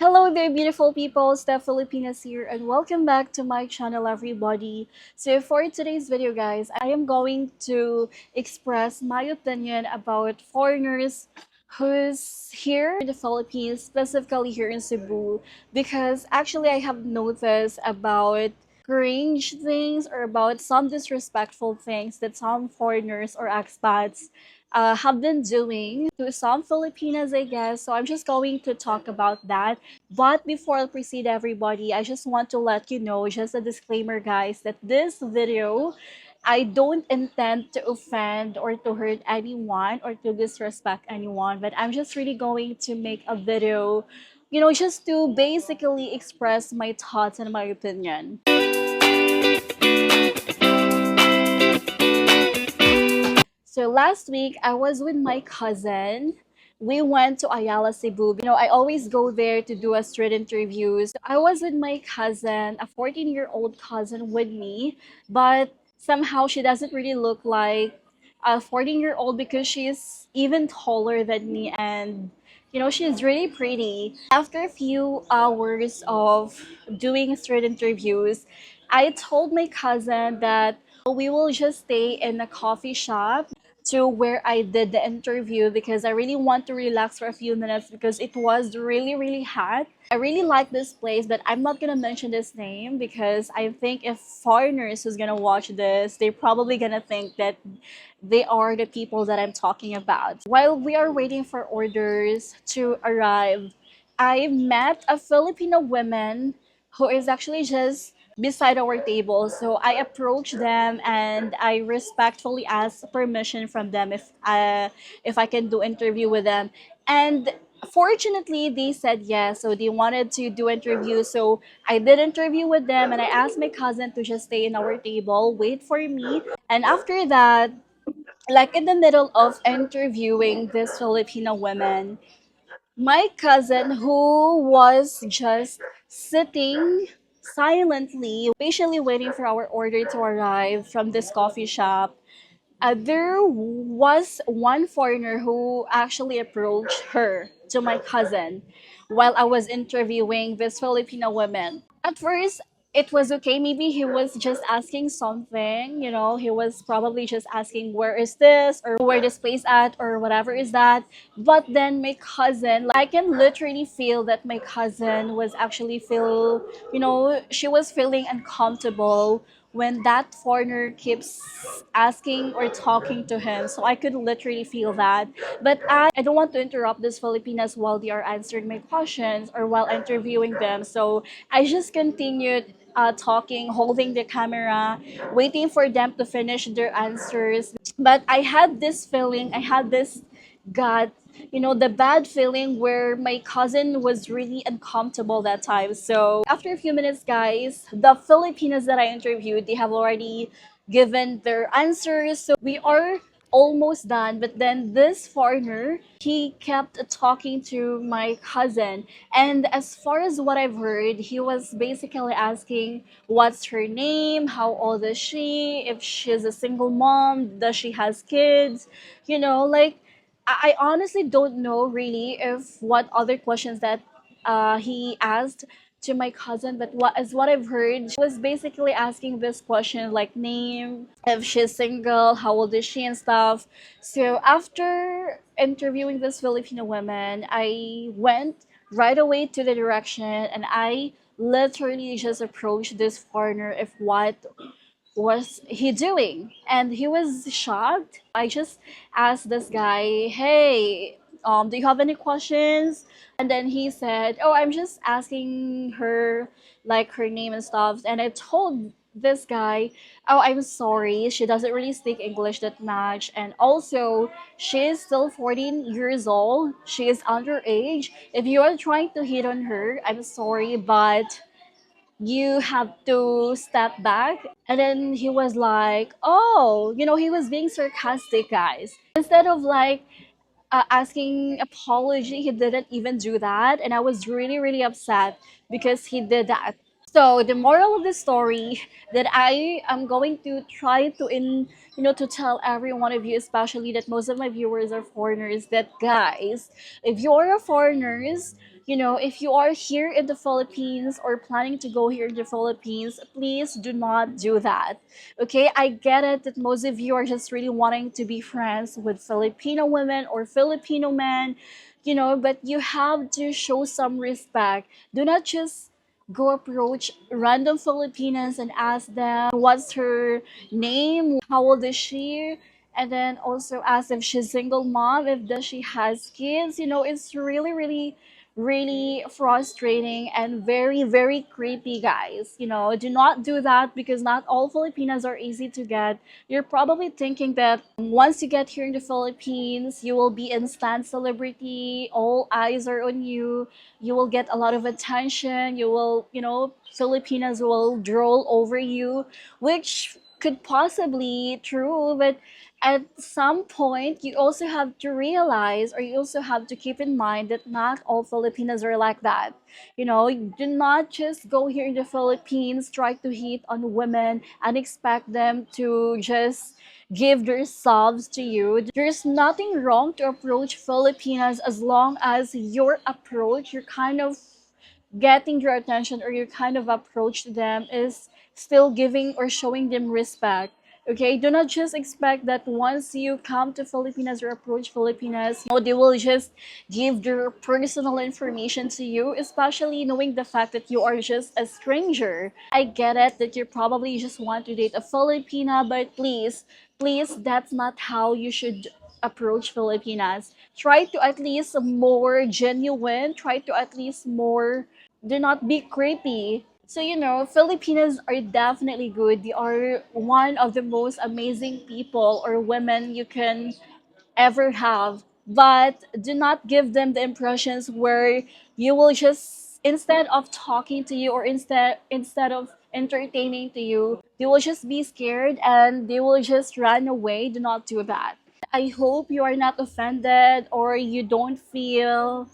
Hello there, beautiful people. Stephilippines here, and welcome back to my channel, everybody. So, for today's video, guys, I am going to express my opinion about foreigners who's here in the Philippines, specifically here in Cebu, because actually I have noticed about cringe things or about some disrespectful things that some foreigners or expats have been doing to some Filipinas, I guess. So I'm just going to talk about that. But before I proceed, everybody, I just want to let you know, just a disclaimer, guys, that this video, I don't intend to offend or to hurt anyone or to disrespect anyone, but I'm just really going to make a video, just to basically express my thoughts and my opinion. So last week, I was with my cousin. We went to Ayala, Cebu. I always go there to do a street interviews. I was with my cousin, a 14-year-old cousin with me, but somehow she doesn't really look like a 14-year-old because she's even taller than me and she's really pretty. After a few hours of doing street interviews, I told my cousin that we will just stay in a coffee shop to where I did the interview because I really want to relax for a few minutes because it was really, really hot. I really like this place, but I'm not gonna mention this name because I think if foreigners who's gonna watch this, they're probably gonna think that they are the people that I'm talking about. While we are waiting for orders to arrive, I met a Filipino woman who is actually just beside our table. So I approached them and I respectfully asked permission from them if I can do interview with them. And fortunately they said yes. So they wanted to do interview. So I did interview with them and I asked my cousin to just stay in our table, wait for me. And after that, like in the middle of interviewing this Filipino woman, my cousin, who was just sitting silently, patiently waiting for our order to arrive from this coffee shop, there was one foreigner who actually approached her to my cousin while I was interviewing this Filipino woman. At first, it was okay. Maybe he was just asking something, he was probably just asking where is this or where this place at or whatever is that. But then my cousin, I can literally feel that my cousin was actually she was feeling uncomfortable when that foreigner keeps asking or talking to him. So I could literally feel that. But I don't want to interrupt these Filipinas while they are answering my questions or while interviewing them. So I just continued talking, holding the camera, waiting for them to finish their answers. But I had this feeling, I had this gut, the bad feeling where my cousin was really uncomfortable that time. So after a few minutes, guys, the Filipinos that I interviewed, they have already given their answers. So we are almost done. But then this foreigner, he kept talking to my cousin. And as far as what I've heard, he was basically asking what's her name, how old is she, if she's a single mom, does she has kids, like I honestly don't know really if what other questions that he asked to my cousin, but what I've heard, she was basically asking this question like name, if she's single, how old is she and stuff. So after interviewing this Filipino woman, I went right away to the direction and I literally just approached this foreigner if what was he doing, and he was shocked. I just asked this guy, hey, do you have any questions? And then he said, oh, I'm just asking her like her name and stuff. And I told this guy, oh, I'm sorry, she doesn't really speak English that much, and also she is still 14 years old, she is underage. If you are trying to hit on her, I'm sorry, but you have to step back. And then he was like, oh, he was being sarcastic, guys. Instead of like asking apology, he didn't even do that. And I was really, really upset because he did that. So the moral of the story that I am going to try to to tell every one of you, especially that most of my viewers are foreigners, that guys, if you're a foreigners, if you are here in the Philippines or planning to go here in the Philippines, please do not do that. Okay, I get it that most of you are just really wanting to be friends with Filipino women or Filipino men, but you have to show some respect. Do not just go approach random Filipinas and ask them what's her name, how old is she, and then also ask if she's single mom, if does she has kids. It's really, really, really frustrating and very, very creepy, guys. Do not do that because not all Filipinas are easy to get. You're probably thinking that once you get here in the Philippines, you will be instant celebrity, all eyes are on you, you will get a lot of attention, Filipinas will drool over you, which could possibly true, but at some point you also have to realize, or you also have to keep in mind, that not all Filipinas are like that. Do not just go here in the Philippines, try to hit on women and expect them to just give themselves to you. There's nothing wrong to approach Filipinas as long as your approach, your kind of getting your attention, or your kind of approach to them is still giving or showing them respect. Okay, do not just expect that once you come to Filipinas or approach Filipinas, they will just give their personal information to you, especially knowing the fact that you are just a stranger. I get it that you probably just want to date a Filipina, but please, please, that's not how you should approach Filipinas. Try to at least more genuine, try to at least more, do not be creepy. So, Filipinos are definitely good. They are one of the most amazing people or women you can ever have. But do not give them the impressions where you will just, instead of talking to you, or instead of entertaining to you, they will just be scared and they will just run away. Do not do that. I hope you are not offended or you don't feel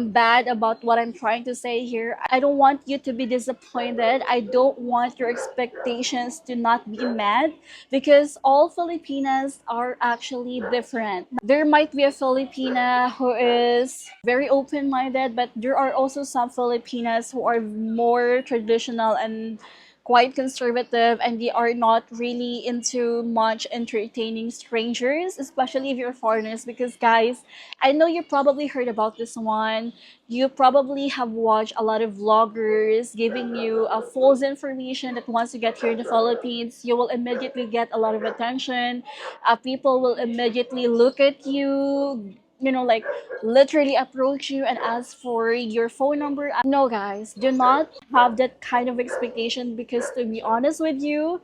bad about what I'm trying to say here. I don't want you to be disappointed. I don't want your expectations to not be met because all Filipinas are actually different. There might be a Filipina who is very open minded, but there are also some Filipinas who are more traditional and quite conservative, and they are not really into much entertaining strangers, especially if you're foreigners. Because, guys, I know you probably heard about this one. You probably have watched a lot of vloggers giving you a false information that once you get here in the Philippines, you will immediately get a lot of attention. People will immediately look at you, like literally approach you and ask for your phone number. No, guys, do not have that kind of expectation because, to be honest with you,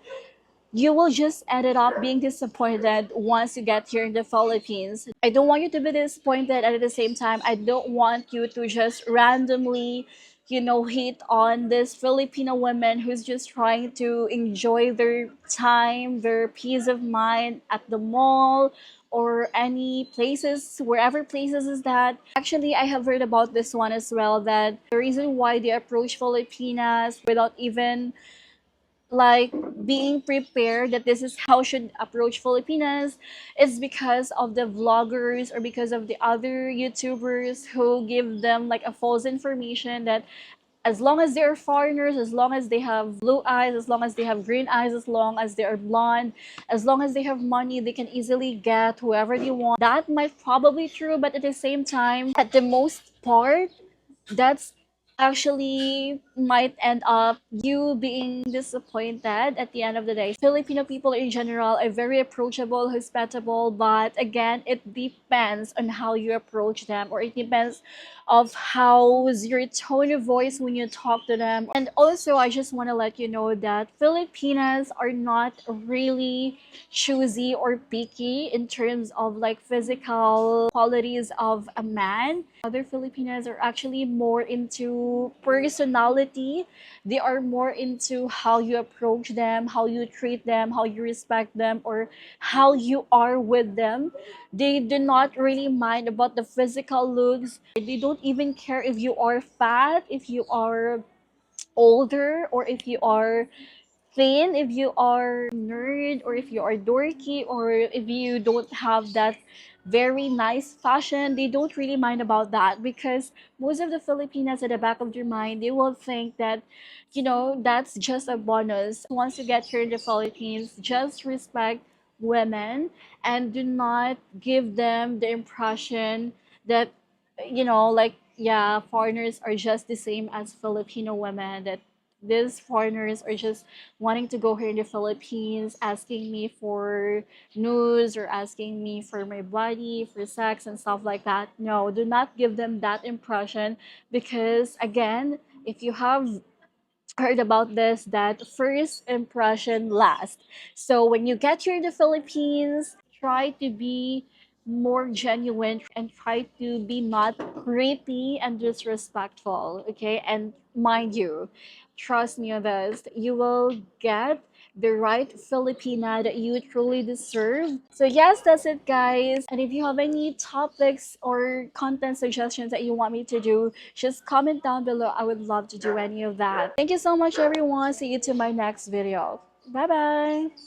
you will just end up being disappointed once you get here in the Philippines. I don't want you to be disappointed, and at the same time, I don't want you to just randomly, hit on this Filipino woman who's just trying to enjoy their time, their peace of mind at the mall or any places, wherever places is that. Actually, I have heard about this one as well, that the reason why they approach Filipinas without even like being prepared that this is how should approach Filipinas is because of the vloggers or because of the other YouTubers who give them like a false information that as long as they're foreigners, as long as they have blue eyes, as long as they have green eyes, as long as they are blonde, as long as they have money, they can easily get whoever they want. That might probably true, but at the same time, at the most part, that's actually might end up you being disappointed at the end of the day. Filipino people in general are very approachable, hospitable, but again, it depends on how you approach them, or it depends of how's your tone of voice when you talk to them. And also, I just want to let you know that Filipinas are not really choosy or picky in terms of like physical qualities of a man. Other Filipinas are actually more into personality. They are more into how you approach them, how you treat them, how you respect them, or how you are with them. They do not really mind about the physical looks. They don't even care if you are fat, if you are older, or if you are thin, if you are nerd, or if you are dorky, or if you don't have that very nice fashion, they don't really mind about that, because most of the Filipinas at the back of their mind, they will think that, that's just a bonus. Once you get here in the Philippines, just respect women and do not give them the impression that, like, yeah, foreigners are just the same as Filipino women, that these foreigners are just wanting to go here in the Philippines, asking me for news or asking me for my body, for sex and stuff like that. No, do not give them that impression, because again, if you have heard about this, that first impression lasts. So when you get here in the Philippines, try to be more genuine and try to be not creepy and disrespectful. Okay, and mind you, trust me on this, you will get the right Filipina that you truly deserve. So yes, that's it, guys. And if you have any topics or content suggestions that you want me to do, just comment down below. I would love to do any of that. Thank you so much, everyone. See you to my next video. Bye bye.